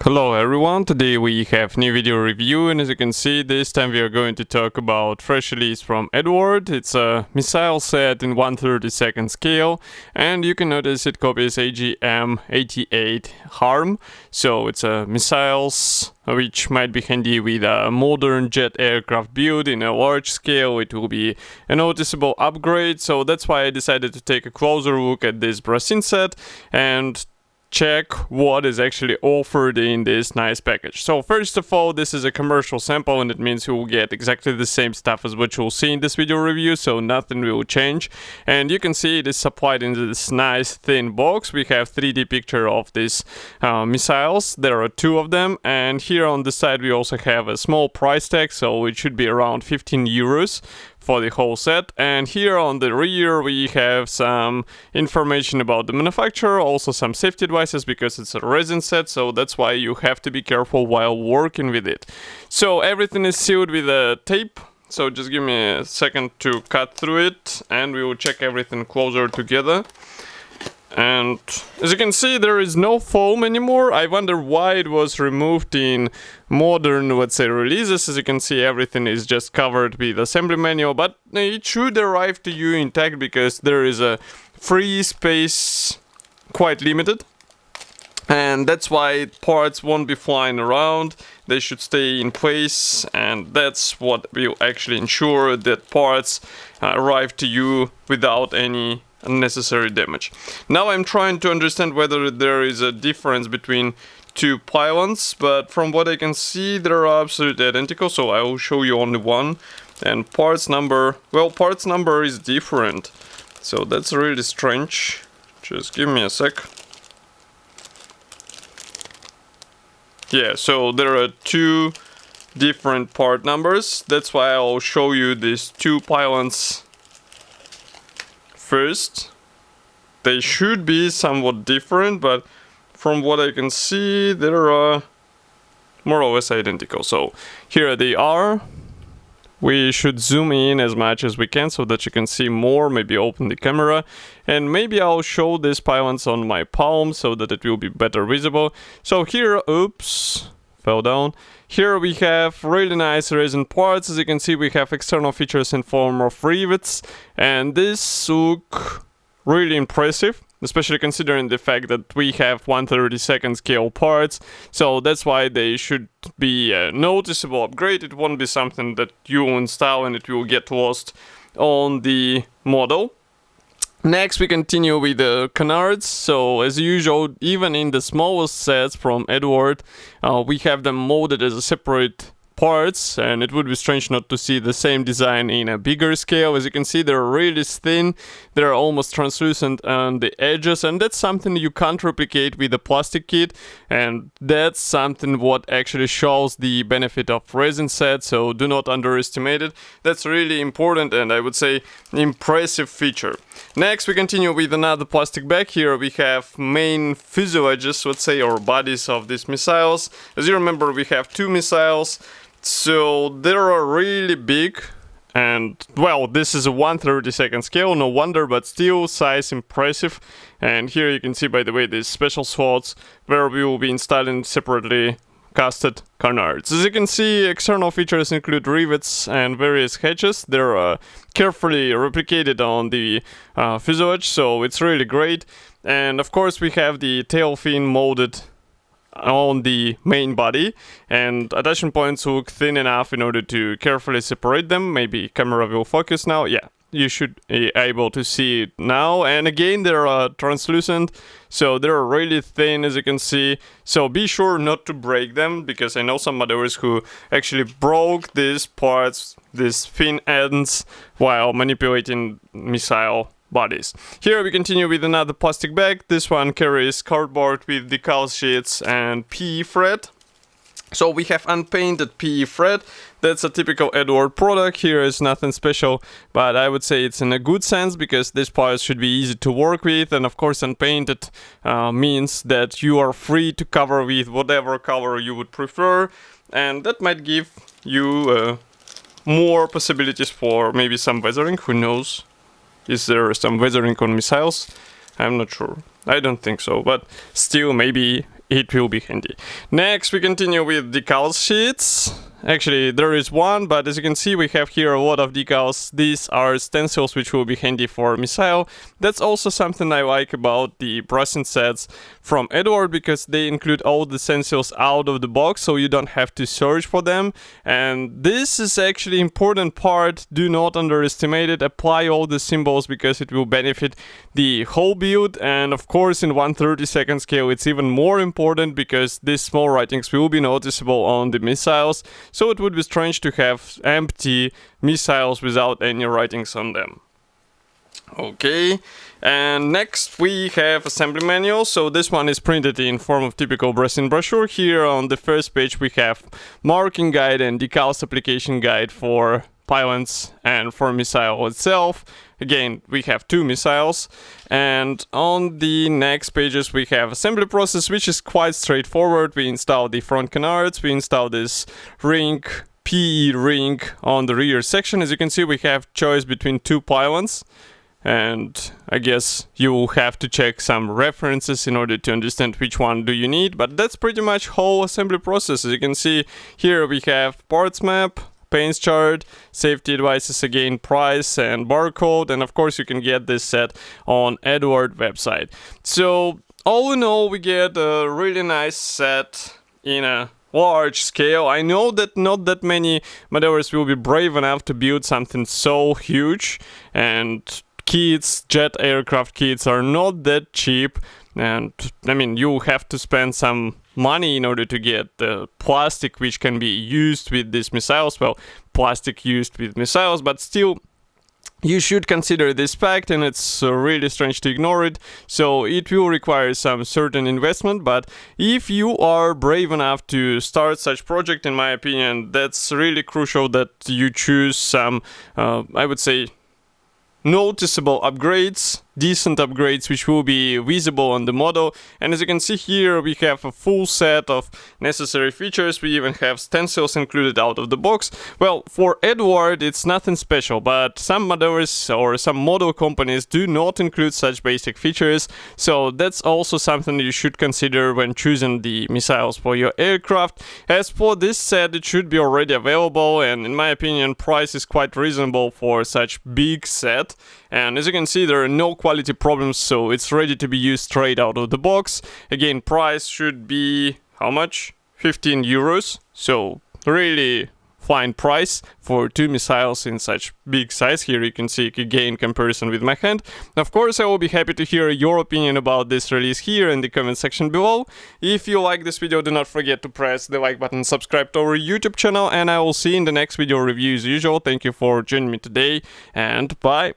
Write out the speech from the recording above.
Hello everyone, today we have new video review, and as you can see, this time we are going to talk about fresh release from Eduard. It's a missile set in 1/32 scale, and you can notice it copies AGM-88 harm, so it's a missiles which might be handy with a modern jet aircraft build in a large scale. It will be a noticeable upgrade, so that's why I decided to take a closer look at this Brassin set and check what is actually offered in this nice package. So first of all, this is a commercial sample, and it means you will get exactly the same stuff as what you'll see in this video review, so nothing will change. And you can see it is supplied into this nice thin box. We have 3D picture of these missiles. There are two of them, and here on the side we also have a small price tag, so it should be around 15 euros for the whole set. And here on the rear we have some information about the manufacturer, also some safety advices, because it's a resin set, so that's why you have to be careful while working with it. So everything is sealed with a tape, so just give me a second to cut through it and we will check everything closer together. And as you can see, there is no foam anymore. I wonder why it was removed in modern, let's say, releases. As you can see, everything is just covered with assembly manual, but it should arrive to you intact because there is a free space quite limited. And that's why parts won't be flying around. They should stay in place, and that's what will actually ensure that parts arrive to you without any unnecessary damage. Now I'm trying to understand whether there is a difference between two pylons, but from what I can see they're absolutely identical, so I will show you only one. And parts number, well, parts number is different, so that's really strange. Just give me a sec. Yeah, so there are two different part numbers. That's why I'll show you these two pylons first. They should be somewhat different, but from what I can see they are more or less identical. So here they are. We should zoom in as much as we can so that you can see more. Maybe open the camera, and maybe I'll show these pylons on my palm so that it will be better visible. So here, oops, fell down. Here we have really nice resin parts. As you can see, we have external features in form of rivets, and this look really impressive, especially considering the fact that we have 1/32 scale parts. So that's why they should be a noticeable upgrade. It won't be something that you install and it will get lost on the model. Next we continue with the canards. So as usual, even in the smallest sets from Eduard, we have them molded as a separate parts, and it would be strange not to see the same design in a bigger scale. As you can see, they're really thin, they're almost translucent on the edges, and that's something you can't replicate with a plastic kit, and that's something what actually shows the benefit of resin set, so do not underestimate it. That's really important, and I would say impressive feature. Next we continue with another plastic bag. Here we have main fuselages, let's say, or bodies of these missiles. As you remember, we have two missiles, so they are really big, and well, this is a 1/32 scale, no wonder, but still size impressive. And here you can see, by the way, these special slots where we will be installing separately casted canards. As you can see, external features include rivets and various hatches. They're carefully replicated on the fuselage, so it's really great. And of course we have the tail fin molded on the main body, and attachment points look thin enough in order to carefully separate them. Maybe camera will focus now. Yeah, you should be able to see it now. And again, they're translucent, so they're really thin, as you can see. So be sure not to break them, because I know some modders who actually broke these parts, these thin ends, while manipulating missile bodies. Here we continue with another plastic bag. This one carries cardboard with decal sheets and PE thread. So we have unpainted PE thread. That's a typical Eduard product. Here is nothing special, but I would say it's in a good sense, because these parts should be easy to work with, and of course unpainted means that you are free to cover with whatever color you would prefer, and that might give you more possibilities for maybe some weathering, who knows. Is there some weathering on missiles? I'm not sure. I don't think so, but still, maybe it will be handy. Next, we continue with decal sheets. Actually, there is one, but as you can see, we have here a lot of decals. These are stencils which will be handy for missile. That's also something I like about the Brassin sets from Eduard, because they include all the stencils out of the box, so you don't have to search for them. And this is actually important part. Do not underestimate it. Apply all the symbols because it will benefit the whole build. And of course, in 1/32 scale, it's even more important because these small writings will be noticeable on the missiles. So it would be strange to have empty missiles without any writings on them. Okay, and next we have assembly manual. So this one is printed in form of typical Brassin brochure. Here on the first page we have marking guide and decals application guide for pylons and for missile itself. Again, we have 2 missiles, and on the next pages we have assembly process, which is quite straightforward. We install the front canards, we install this ring, PE ring on the rear section. As you can see, we have choice between 2 pylons, and I guess you will have to check some references in order to understand which one do you need, but that's pretty much whole assembly process. As you can see, here we have parts map, paints chart, safety advices, again price and barcode, and of course you can get this set on Eduard website. So all in all, we get a really nice set in a large scale. I know that not that many modders will be brave enough to build something so huge, and kits, jet aircraft kits are not that cheap, and I mean you have to spend some money in order to get the plastic which can be used with these missiles. Well, plastic used with missiles, but still you should consider this fact, and it's really strange to ignore it. So it will require some certain investment, but if you are brave enough to start such project, in my opinion, that's really crucial that you choose some, I would say, noticeable upgrades, decent upgrades which will be visible on the model. And as you can see here, we have a full set of necessary features. We even have stencils included out of the box. Well, for Eduard it's nothing special, but some modders or some model companies do not include such basic features, so that's also something you should consider when choosing the missiles for your aircraft. As for this set, it should be already available, and in my opinion price is quite reasonable for such big set. And as you can see, there are no quality problems, so it's ready to be used straight out of the box. Again, price should be how much? 15 euros. So really fine price for 2 missiles in such big size. Here you can see again comparison with my hand. Of course, I will be happy to hear your opinion about this release here in the comment section below. If you like this video, do not forget to press the like button, subscribe to our YouTube channel, and I will see you in the next video review as usual. Thank you for joining me today, and bye!